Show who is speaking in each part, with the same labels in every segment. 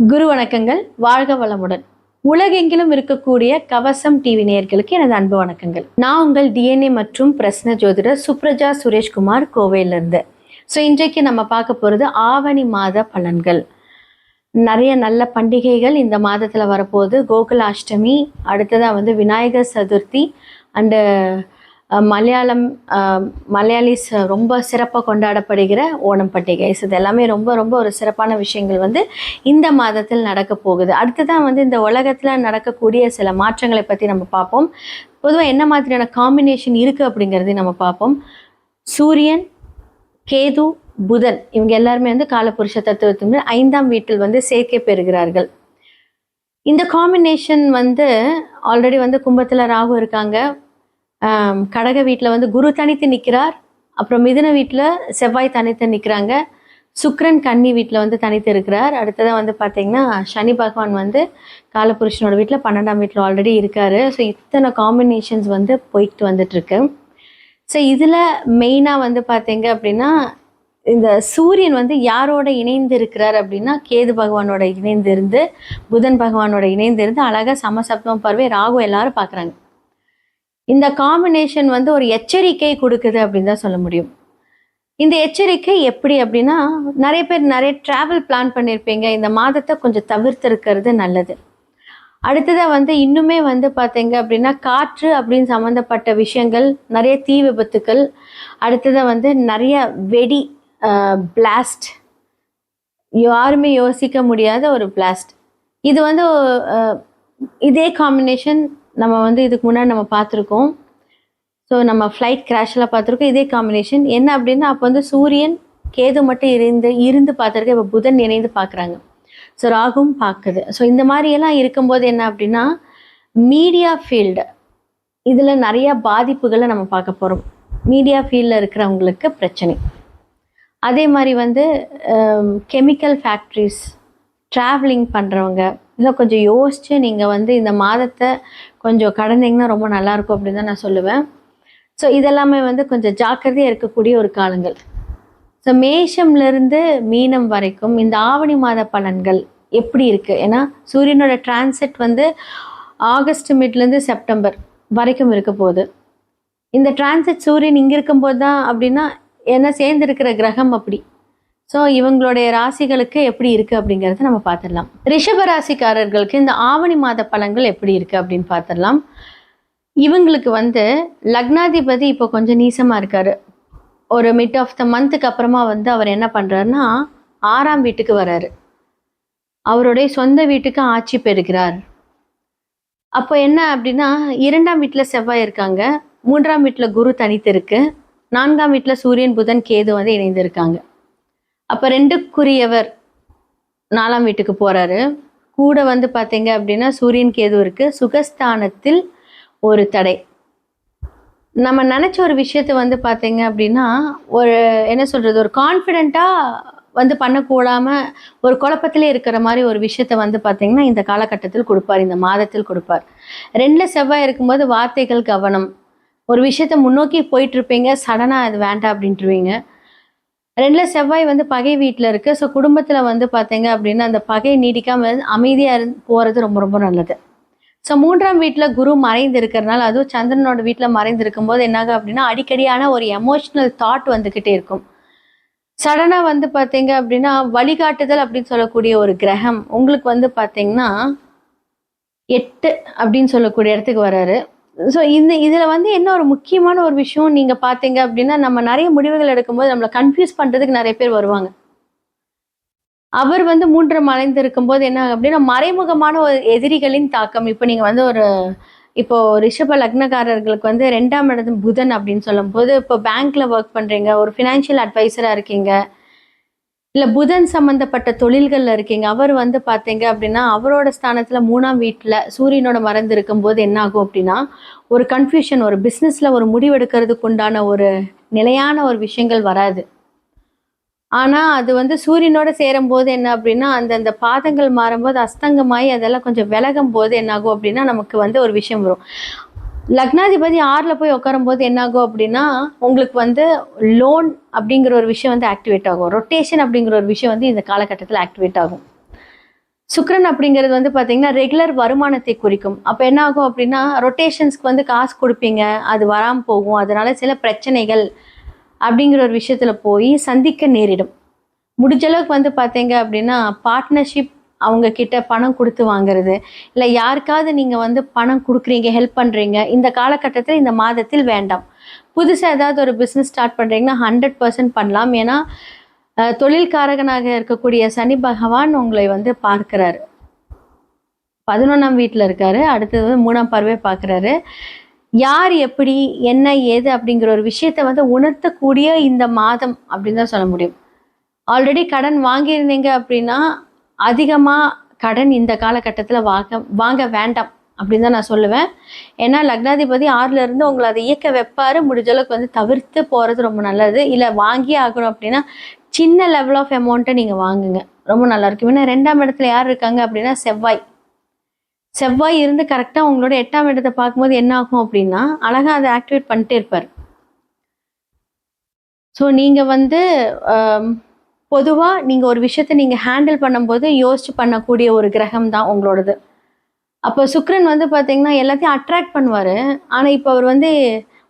Speaker 1: குரு வணக்கங்கள். வாழ்க வளமுடன். உலகெங்கிலும் இருக்கக்கூடிய கவசம் டிவி நேயர்களுக்கு எனது அன்பு வணக்கங்கள். நான் உங்கள் டிஎன்ஏ மற்றும் பிரஸ்ன ஜோதிடர் சுப்ரஜா சுரேஷ்குமார், கோவையிலிருந்து. இன்றைக்கு நம்ம பார்க்க போகிறது ஆவணி மாத பலன்கள். நிறைய நல்ல பண்டிகைகள் இந்த மாதத்தில் வரப்போகுது. கோகுலாஷ்டமி, அடுத்ததாக விநாயகர் சதுர்த்தி அண்டு மலையாளிஸ் ரொம்ப சிறப்பாக கொண்டாடப்படுகிற ஓணம் பண்டிகை. இது எல்லாமே ரொம்ப ரொம்ப ஒரு சிறப்பான விஷயங்கள் இந்த மாதத்தில் நடக்க போகுது. அடுத்ததான் இந்த உலகத்தில் நடக்கக்கூடிய சில மாற்றங்களை பற்றி நம்ம பார்ப்போம். பொதுவாக என்ன மாதிரியான காம்பினேஷன் இருக்குது அப்படிங்கிறதையும் நம்ம பார்ப்போம். சூரியன், கேது, புதன் இவங்க எல்லாருமே காலபுருஷ தத்துவத்தின் 5ஆம் வீட்டில் சேர்க்கை பெறுகிறார்கள். இந்த காம்பினேஷன் ஆல்ரெடி கும்பத்தில் ராகு இருக்காங்க. கடக வீட்டில் குரு தனித்து நிற்கிறார். அப்புறம் மிதுன வீட்டில் செவ்வாய் தனித்து நிற்கிறாங்க. சுக்கிரன் கன்னி வீட்டில் தனித்து இருக்கிறார். அடுத்ததாக பார்த்தீங்கன்னா சனி பகவான் காலபுருஷனோட வீட்டில் 12ஆம் வீட்டில் ஆல்ரெடி இருக்கார். இத்தனை காம்பினேஷன்ஸ் போயிட்டு வந்துட்டுருக்கு. இதில் மெயினாக பார்த்தீங்க அப்படின்னா இந்த சூரியன் யாரோட இணைந்து இருக்கிறார் அப்படின்னா கேது பகவானோட இணைந்து இருந்து, புதன் பகவானோட இணைந்து இருந்து அழகாக சமசப்தம் பார்வை ராகு எல்லாரும் பார்க்குறாங்க. இந்த காம்பினேஷன் ஒரு எச்சரிக்கை கொடுக்குது அப்படின்னு தான் சொல்ல முடியும். இந்த எச்சரிக்கை எப்படி அப்படின்னா, நிறைய பேர் நிறைய ட்ராவல் பிளான் பண்ணியிருப்பீங்க. இந்த மாதத்தை கொஞ்சம் தவிர்த்திருக்கிறது நல்லது. அடுத்ததாக இன்னுமே பார்த்தீங்க அப்படின்னா காற்று அப்படின்னு சம்மந்தப்பட்ட விஷயங்கள், நிறைய தீ விபத்துக்கள், அடுத்ததாக நிறைய வெடி பிளாஸ்ட், யாருமே யோசிக்க முடியாத ஒரு பிளாஸ்ட். இது இதே காம்பினேஷன் நம்ம இதுக்கு முன்னாடி நம்ம பார்த்துருக்கோம். நம்ம ஃப்ளைட் கிராஷெலாம் பார்த்துருக்கோம். இதே காம்பினேஷன் என்ன அப்படின்னா, அப்போ சூரியன் கேது மட்டும் இருந்து பார்த்துருக்கேன். இப்போ புதன் இணைந்து பார்க்குறாங்க. ராகும் பார்க்குது. இந்த மாதிரியெல்லாம் இருக்கும்போது என்ன அப்படின்னா, மீடியா ஃபீல்டு இதில் நிறையா பாதிப்புகளை நம்ம பார்க்க போகிறோம். மீடியா ஃபீல்டில் இருக்கிறவங்களுக்கு பிரச்சனை. அதே மாதிரி கெமிக்கல் ஃபேக்ட்ரிஸ், ட்ராவலிங் பண்ணுறவங்க இதெல்லாம் கொஞ்சம் யோசித்து நீங்கள் இந்த மாதத்தை கொஞ்சம் கடந்தீங்கன்னா ரொம்ப நல்லாயிருக்கும் அப்படின்னு தான் நான் சொல்லுவேன். இதெல்லாமே கொஞ்சம் ஜாக்கிரதையாக இருக்கக்கூடிய ஒரு காலங்கள். மேஷம்லேருந்து மீனம் வரைக்கும் இந்த ஆவணி மாத பலன்கள் எப்படி இருக்குது? ஏன்னா சூரியனோட டிரான்சிட் ஆகஸ்ட் மிட்லேருந்து செப்டம்பர் வரைக்கும் இருக்க போகுது. இந்த டிரான்சிட் சூரியன் இங்கே இருக்கும்போது தான் அப்படின்னா என்ன சேர்ந்துருக்கிற கிரகம் அப்படி. இவங்களுடைய ராசிகளுக்கு எப்படி இருக்குது அப்படிங்கிறத நம்ம பார்த்துடலாம். ரிஷப ராசிக்காரர்களுக்கு இந்த ஆவணி மாத பலன்கள் எப்படி இருக்குது அப்படின்னு பார்த்துடலாம். இவங்களுக்கு லக்னாதிபதி இப்போ கொஞ்சம் நீசமாக இருக்கார். ஒரு மிட் ஆஃப் த மந்த்துக்கு அப்புறமா அவர் என்ன பண்ணுறாருன்னா 6ஆம் வீட்டுக்கு வர்றாரு. அவருடைய சொந்த வீட்டுக்கு ஆட்சி பெறுகிறார். அப்போ என்ன அப்படின்னா 2ஆம் வீட்டில் செவ்வாய் இருக்காங்க, 3ஆம் வீட்டில் குரு தனித்து இருக்கு, 4ஆம் வீட்டில் சூரியன் புதன் கேது இணைந்திருக்காங்க. அப்போ 2க்குரியவர் 4ஆம் வீட்டுக்கு போகிறாரு. கூட பார்த்தீங்க அப்படின்னா சூரியன் கேது இருக்குது. சுகஸ்தானத்தில் ஒரு தடை. நம்ம நினச்ச ஒரு விஷயத்தை பார்த்தீங்க அப்படின்னா ஒரு என்ன சொல்கிறது, ஒரு கான்ஃபிடெண்ட்டாக பண்ணக்கூடாமல் ஒரு குழப்பத்திலே இருக்கிற மாதிரி ஒரு விஷயத்தை பார்த்தீங்கன்னா இந்த காலகட்டத்தில் கொடுப்பார், இந்த மாதத்தில் கொடுப்பார். 2ல் செவ்வாய் இருக்கும்போது வார்த்தைகள் கவனம். ஒரு விஷயத்தை முன்னோக்கி போயிட்டுருப்பீங்க, சடனாக அது வேண்டாம் அப்படின்ட்டுருவீங்க. 2ல் செவ்வாய் பகை வீட்டில் இருக்குது. குடும்பத்தில் பார்த்தீங்க அப்படின்னா அந்த பகை நீடிக்காமல் அமைதியாக போகிறது ரொம்ப ரொம்ப நல்லது. 3ஆம் வீட்டில் குரு மறைந்து இருக்கிறதுனால, அதுவும் சந்திரனோட வீட்டில் மறைந்து இருக்கும்போது என்னாகும் அப்படின்னா அடிக்கடியான ஒரு எமோஷ்னல் தாட் வந்துக்கிட்டே இருக்கும். சடனாக பார்த்தீங்க அப்படின்னா வழிகாட்டுதல் அப்படின்னு சொல்லக்கூடிய ஒரு கிரகம் உங்களுக்கு பார்த்தீங்கன்னா 8 அப்படின்னு சொல்லக்கூடிய இடத்துக்கு வர்றாரு. இதில் என்ன ஒரு முக்கியமான ஒரு விஷயம் நீங்கள் பார்த்தீங்க அப்படின்னா, நம்ம நிறைய முடிவுகள் எடுக்கும்போது நம்மளை கன்ஃபியூஸ் பண்ணுறதுக்கு நிறைய பேர் வருவாங்க. அவர் 3 மறைந்து இருக்கும்போது என்ன அப்படின்னா மறைமுகமான ஒரு எதிரிகளின் தாக்கம். இப்போ நீங்கள் இப்போ ரிஷப லக்னக்காரர்களுக்கு 2ஆம் இடம் புதன் அப்படின்னு சொல்லும்போது, இப்போ பேங்க்ல ஒர்க் பண்ணுறீங்க, ஒரு ஃபினான்ஷியல் அட்வைசராக இருக்கீங்க, இல்லை புதன் சம்மந்தப்பட்ட தொழில்களில் இருக்கீங்க. அவர் பார்த்தீங்க அப்படின்னா அவரோட ஸ்தானத்தில் 3ஆம் வீட்டில் சூரியனோட மறைந்து இருக்கும்போது என்ன ஆகும் அப்படின்னா ஒரு கன்ஃபியூஷன், ஒரு பிஸ்னஸில் ஒரு முடிவெடுக்கிறதுக்கு உண்டான ஒரு நிலையான ஒரு விஷயங்கள் வராது. ஆனால் அது சூரியனோட சேரும்போது என்ன அப்படின்னா அந்தந்த பாதங்கள் மாறும்போது அஸ்தங்கமாகி அதெல்லாம் கொஞ்சம் விலகும் போது என்னாகும் அப்படின்னா நமக்கு ஒரு விஷயம் வரும். லக்னாதிபதி 6ல் போய் உட்காரும்போது என்னாகும் அப்படின்னா உங்களுக்கு லோன் அப்படிங்கிற ஒரு விஷயம் ஆக்டிவேட் ஆகும். ரொட்டேஷன் அப்படிங்கிற ஒரு விஷயம் இந்த காலகட்டத்தில் ஆக்டிவேட் ஆகும். சுக்கிரன் அப்படிங்கிறது வந்து பார்த்தீங்கன்னா ரெகுலர் வருமானத்தை குறிக்கும். அப்போ என்ன ஆகும் அப்படின்னா ரொட்டேஷன்ஸ்க்கு வந்து காசு கொடுப்பீங்க, அது வராமல் போகும். அதனால சில பிரச்சனைகள் அப்படிங்கிற ஒரு விஷயத்துல போய் சந்திக்க நேரிடும். முடிஞ்ச அளவுக்கு வந்து பார்த்தீங்க அப்படின்னா பார்ட்னர்ஷிப் அவங்க கிட்ட பணம் கொடுத்து வாங்குறது, இல்லை யாருக்காவது நீங்கள் வந்து பணம் கொடுக்குறீங்க, ஹெல்ப் பண்ணுறீங்க, இந்த காலகட்டத்தில் இந்த மாதத்தில் வேண்டாம். புதுசாக ஏதாவது ஒரு பிஸ்னஸ் ஸ்டார்ட் பண்ணுறீங்கன்னா 100% பண்ணலாம். ஏன்னா தொழில்காரகனாக இருக்கக்கூடிய சனி பகவான் உங்களை வந்து பார்க்கிறாரு. 11ஆம் வீட்டில் இருக்காரு, அடுத்தது வந்து 3ஆம் பார்வை பார்க்குறாரு. யார் எப்படி என்ன ஏது அப்படிங்கிற ஒரு விஷயத்த வந்து உணர்த்தக்கூடிய இந்த மாதம் அப்படின்னு தான் சொல்ல முடியும். ஆல்ரெடி கடன் வாங்கியிருந்தீங்க அப்படின்னா அதிகமாக கடன் இந்த காலகட்டத்தில் வாங்க வேண்டாம் அப்படின்னு தான் நான் சொல்லுவேன். ஏன்னா லக்னாதிபதி 6ல இருந்து உங்களை அதை இயக்க வைப்பாரு. முடிஞ்ச அளவுக்கு வந்து தவிர்த்து போகிறது ரொம்ப நல்லது. இல்லை வாங்கியே ஆகணும் அப்படின்னா சின்ன லெவல் ஆஃப் அமௌண்ட்டை நீங்கள் வாங்குங்க, ரொம்ப நல்லா இருக்கும். ஏன்னா 2ஆம் இடத்துல யார் இருக்காங்க அப்படின்னா செவ்வாய். செவ்வாய் இருந்து கரெக்டாக உங்களோட 8ஆம் இடத்தை பார்க்கும்போது என்ன ஆகும் அப்படின்னா அழகாக அதை ஆக்டிவேட் பண்ணிட்டே இருப்பார். ஸோ நீங்கள் வந்து பொதுவாக நீங்கள் ஒரு விஷயத்தை நீங்கள் ஹேண்டில் பண்ணும்போது யோசிச்சு பண்ணக்கூடிய ஒரு கிரகம் தான் உங்களோடது. அப்போ சுக்கிரன் வந்து பார்த்தீங்கன்னா எல்லாத்தையும் அட்ராக்ட் பண்ணுவார். ஆனால் இப்போ அவர் வந்து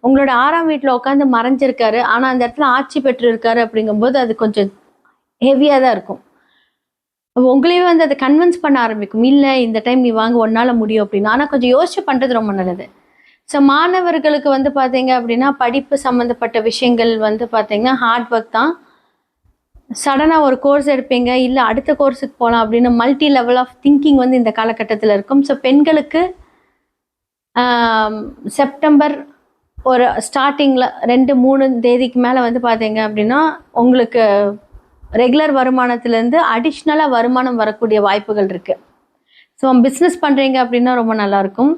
Speaker 1: உங்களோட 6ஆம் வீட்டில் உட்காந்து மறைஞ்சிருக்காரு. ஆனால் அந்த இடத்துல ஆட்சி பெற்று இருக்காரு. அப்படிங்கும்போது அது கொஞ்சம் ஹெவியாக தான் இருக்கும். உங்களையே வந்து அதை கன்வின்ஸ் பண்ண ஆரம்பிக்கும். இல்லை இந்த டைம் நீ வாங்க உன்னால் முடியும் அப்படின்னு. ஆனால் கொஞ்சம் யோசிச்சு பண்ணுறது ரொம்ப நல்லது. ஸோ மாணவர்களுக்கு வந்து பார்த்தீங்க அப்படின்னா படிப்பு சம்மந்தப்பட்ட விஷயங்கள் வந்து பார்த்தீங்கன்னா ஹார்ட் ஒர்க் தான். சடனாக ஒரு கோர்ஸ் எடுப்பீங்க, இல்லை அடுத்த கோர்ஸுக்கு போகலாம் அப்படின்னு மல்டி லெவல் ஆஃப் திங்கிங் வந்து இந்த காலகட்டத்தில் இருக்கும். ஸோ பெண்களுக்கு செப்டம்பர் ஒரு ஸ்டார்டிங்கில் 2-3 தேதிக்கு மேலே வந்து பார்த்தீங்க அப்படின்னா உங்களுக்கு ரெகுலர் வருமானத்துலேருந்து அடிஷ்னலாக வருமானம் வரக்கூடிய வாய்ப்புகள் இருக்குது. ஸோ பிஸ்னஸ் பண்ணுறீங்க அப்படின்னா ரொம்ப நல்லாயிருக்கும்.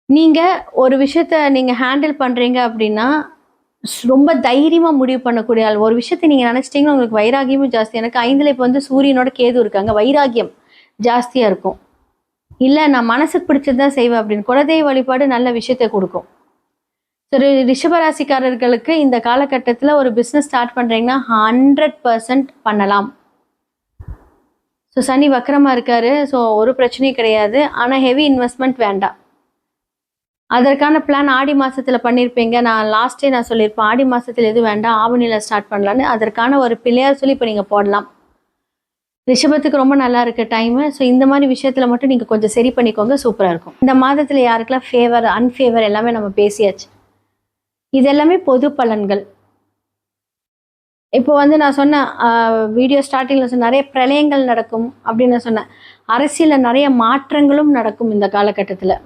Speaker 1: நீங்கள் ஒரு விஷயத்த நீங்கள் ஹேண்டில் பண்ணுறீங்க அப்படின்னா ரொம்ப தைரியமாக முடிவு பண்ணக்கூடிய ஆள். ஒரு விஷயத்தை நீங்கள் நினச்சிட்டிங்கன்னா உங்களுக்கு வைராகியமும் ஜாஸ்தி. எனக்கு 5ல் இப்போ வந்து சூரியனோட கேது இருக்காங்க, வைராகியம் ஜாஸ்தியாக இருக்கும். இல்லை நான் மனசுக்கு பிடிச்சது தான் செய்வேன் அப்படின்னு குலதெய்வ வழிபாடு நல்ல விஷயத்தை கொடுக்கும். ஸோ ரிஷபராசிக்காரர்களுக்கு இந்த காலகட்டத்தில் ஒரு பிஸ்னஸ் ஸ்டார்ட் பண்ணுறீங்கன்னா 100% பண்ணலாம். ஸோ சனி வக்கரமாக இருக்காரு. ஸோ ஒரு பிரச்சனையும் கிடையாது. ஆனால் ஹெவி இன்வெஸ்ட்மெண்ட் வேண்டாம். அதற்கான பிளான் ஆடி மாதத்தில் பண்ணியிருப்பீங்க. நான் லாஸ்ட்டே நான் சொல்லியிருப்பேன், ஆடி மாதத்தில் எதுவும் வேண்டாம், ஆவணியில் ஸ்டார்ட் பண்ணலான்னு. அதற்கான ஒரு பிள்ளையார் சொல்லி இப்போ நீங்கள் போடலாம். ரிஷபத்துக்கு ரொம்ப நல்லா இருக்க டைமு. ஸோ இந்த மாதிரி விஷயத்தில் மட்டும் நீங்கள் கொஞ்சம் சரி பண்ணிக்கோங்க, சூப்பராக இருக்கும். இந்த மாதத்தில் யாருக்கெல்லாம் ஃபேவர் அன்ஃபேவர் எல்லாமே நம்ம பேசியாச்சு. இது எல்லாமே பொது பலன்கள். இப்போ வந்து நான் சொன்ன வீடியோ ஸ்டார்டிங்கில் நிறைய பிரளயங்கள் நடக்கும் அப்படின்னு நான் சொன்னேன். அரசியலில் நிறைய மாற்றங்களும் நடக்கும் இந்த காலகட்டத்தில்.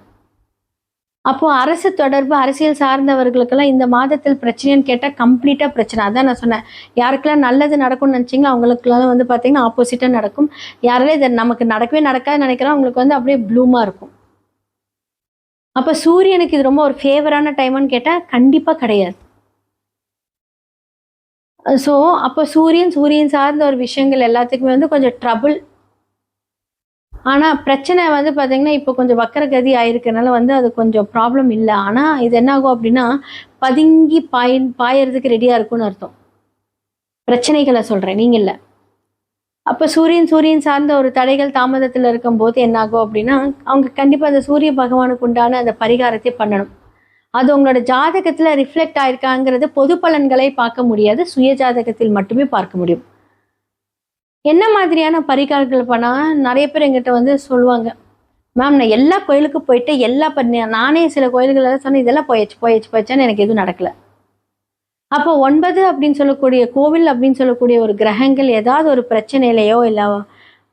Speaker 1: அப்போது அரசு தொடர்பு அரசியல் சார்ந்தவர்களுக்கெல்லாம் இந்த மாதத்தில் பிரச்சனைன்னு கேட்டால் கம்ப்ளீட்டாக பிரச்சனை. அதான் நான் சொன்னேன், யாருக்கெல்லாம் நல்லது நடக்கும்னு நினச்சிங்களோ அவங்களுக்குலாம் வந்து பார்த்திங்கன்னா ஆப்போசிட்டாக நடக்கும். யாராலும் இதை நமக்கு நடக்கவே நடக்காதுன்னு நினைக்கிறோம், அவங்களுக்கு வந்து அப்படியே ப்ளூமாக இருக்கும். அப்போ சூரியனுக்கு இது ரொம்ப ஒரு ஃபேவரான டைம்னு கேட்டால் கண்டிப்பாக கிடையாது. ஸோ அப்போ சூரியன் சார்ந்த ஒரு விஷயங்கள் எல்லாத்துக்குமே வந்து கொஞ்சம் ட்ரபுள். ஆனால் பிரச்சனை வந்து பார்த்திங்கன்னா இப்போ கொஞ்சம் வக்கரகதி ஆயிருக்கனால வந்து அது கொஞ்சம் ப்ராப்ளம் இல்லை. ஆனால் இது என்ன ஆகும் அப்படின்னா பதுங்கி பாயறதுக்கு ரெடியாக இருக்கும்னு அர்த்தம். பிரச்சனைகளை சொல்கிறேன், நீங்கள் இல்லை. அப்போ சூரியன் சார்ந்த ஒரு தடைகள் தாமதத்தில் இருக்கும்போது என்ன ஆகும் அப்படின்னா அவங்க கண்டிப்பாக அந்த சூரிய பகவானுக்கு உண்டான அந்த பரிகாரத்தை பண்ணணும். அது உங்களோட ஜாதகத்தில் ரிஃப்ளெக்ட் ஆயிருக்காங்கிறது பொது பலன்களை பார்க்க முடியாது, சுய ஜாதகத்தில் மட்டுமே பார்க்க முடியும். என்ன மாதிரியான பரிகாரங்கள் பண்ணால் நிறைய பேர் எங்கிட்ட வந்து சொல்லுவாங்க, மேம் நான் எல்லா கோயிலுக்கும் போயிட்டு நானே சில கோயில்களெல்லாம் சொன்னேன், இதெல்லாம் போயாச்சான்னு எனக்கு எதுவும் நடக்கலை. அப்போ 9 அப்படின்னு சொல்லக்கூடிய கோவில் அப்படின்னு சொல்லக்கூடிய ஒரு கிரகங்கள் ஏதாவது ஒரு பிரச்சனையிலையோ இல்லை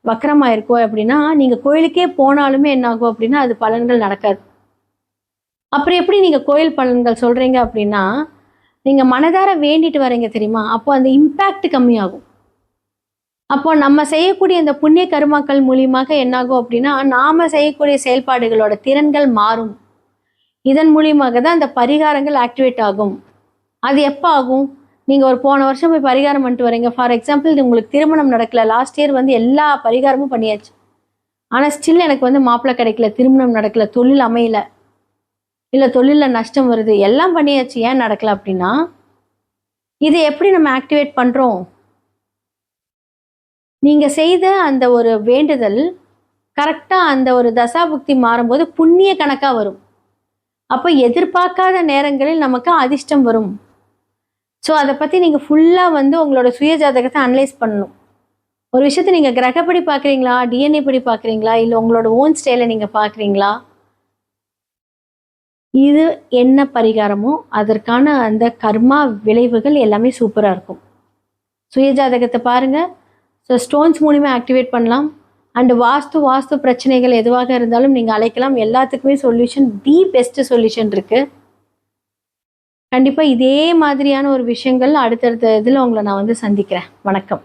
Speaker 1: வக்கரமாக இருக்கோ அப்படின்னா நீங்கள் கோயிலுக்கே போனாலுமே என்ன ஆகும் அப்படின்னா அது பலன்கள் நடக்காது. அப்புறம் எப்படி நீங்கள் கோயில் பலன்கள் சொல்கிறீங்க அப்படின்னா நீங்கள் மனதார வேண்டிட்டு வரீங்க தெரியுமா, அப்போ அந்த இம்பேக்ட் கம்மியாகும். அப்போ நம்ம செய்யக்கூடிய இந்த புண்ணிய கர்மாக்கள் மூலியமாக என்னாகும் அப்படின்னா நாம செய்யக்கூடிய செயல்பாடுகளோட திறன்கள் மாறும். இதன் மூலியமாக தான் அந்த பரிகாரங்கள் ஆக்டிவேட் ஆகும். அது எப்போ ஆகும்? நீங்கள் ஒரு போன வருஷம் போய் பரிகாரம் பண்ணிட்டு வரீங்க. ஃபார் எக்ஸாம்பிள் உங்களுக்கு திருமணம் நடக்கல, லாஸ்ட் இயர் வந்து எல்லா பரிகாரமும் பண்ணியாச்சு, ஆனால் ஸ்டில் எனக்கு வந்து மாப்பிள்ளை கிடைக்கல, திருமணம் நடக்கல, தொழில் அமையல, இல்லை தொழிலில் நஷ்டம் வருது, எல்லாம் பண்ணியாச்சு, ஏன் நடக்கல அப்படின்னா இதை எப்படி நம்ம ஆக்டிவேட் பண்ணுறோம்? நீங்கள் செய்த அந்த ஒரு வேண்டுதல் கரெக்டாக அந்த ஒரு தசாபுக்தி மாறும்போது புண்ணிய கணக்காக வரும். அப்போ எதிர்பார்க்காத நேரங்களில் நமக்கு அதிர்ஷ்டம் வரும். ஸோ அதை பற்றி நீங்கள் ஃபுல்லாக வந்து உங்களோட சுய ஜாதகத்தை அனலைஸ் பண்ணணும். ஒரு விஷயத்தை நீங்கள் கிரகப்படி பார்க்குறீங்களா, டிஎன்ஏ படி பார்க்குறீங்களா, இல்லை உங்களோட ஓன் ஸ்டைலை நீங்கள் பார்க்குறீங்களா, இது என்ன பரிகாரமோ அதற்கான அந்த கர்மா விளைவுகள் எல்லாமே சூப்பராக இருக்கும். சுய ஜாதகத்தை பாருங்கள். ஸோ ஸ்டோன்ஸ் மூலிமா ஆக்டிவேட் பண்ணலாம். அண்டு வாஸ்து பிரச்சனைகள் எதுவாக இருந்தாலும் நீங்கள் அழைக்கலாம். எல்லாத்துக்குமே சொல்யூஷன், தி பெஸ்ட் சொல்யூஷன் இருக்குது. கண்டிப்பாக இதே மாதிரியான ஒரு விஷயங்கள் அடுத்தடுத்த இதில் உங்களை நான் வந்து சந்திக்கிறேன். வணக்கம்.